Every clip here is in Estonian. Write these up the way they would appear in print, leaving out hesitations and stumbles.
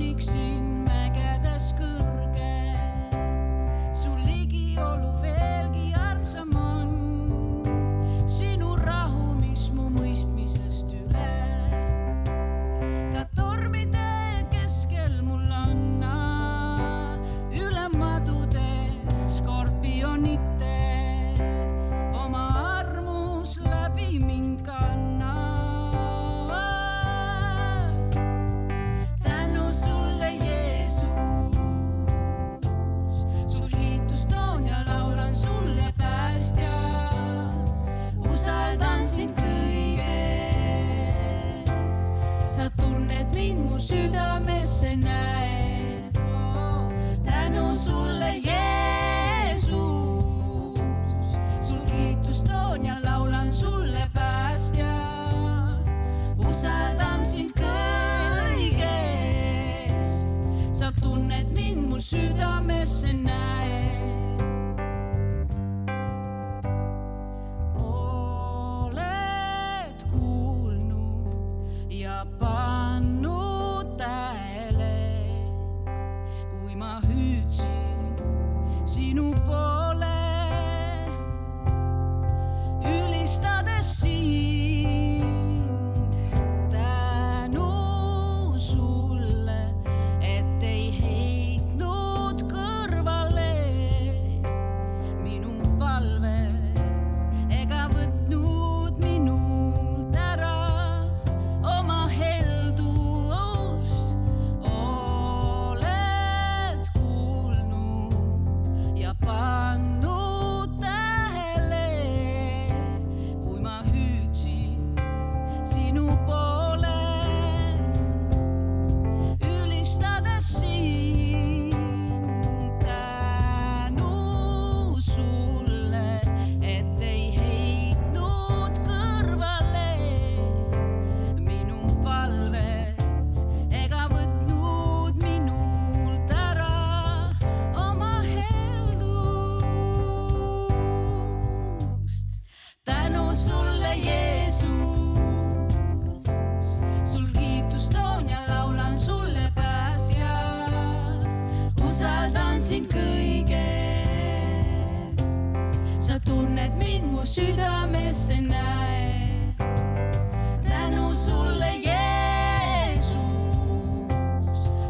roniksin mägedes kõrge, su ligiolu veelgi armsam on. Sinu rahu, mis mu mõistmisest üle, ka tormide keskel mul anna, üle madude skorpionite oma armus läbi mind kanna. Tänu sulle, Jeesus, sul kiitust toon ja laulan sulle, päästja. Usaldan sind kõiges, sa tunned mind, mu südamesse näed. Tänu sulle, Jeesus, sul kiitust toon ja laulan sulle, päästja. Usaldan sind kõiges, sa tunned mind, mu südamesse näed. Oled kuulnud ja pannud tähele, kui ma hüüdsin sinu poole, ülistades sind. Tänu sulle, et ei heitnud kõrvale minu palve ega võtnud minult ära oma heldust. Oled kuulnud ja pannud tähele, kui ma hüüdsin sinu poole, ülistades sind. Tänu sulle, et ei heitnud kõrvale minu palvet ega võtnud minult ära oma heldust. Tänu sulle, Jeesus, sul kiitust toon ja laulan sulle, päästja. Usaldan sind kõiges, sa tunned mind, mu südamesse näed. Tänu sulle, Jeesus,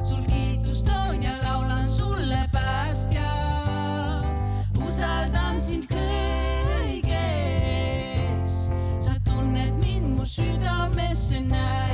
sul kiitust toon ja laulan sulle, päästja. Usaldan sind kõiges, sa tunned mind, mu südamesse näed.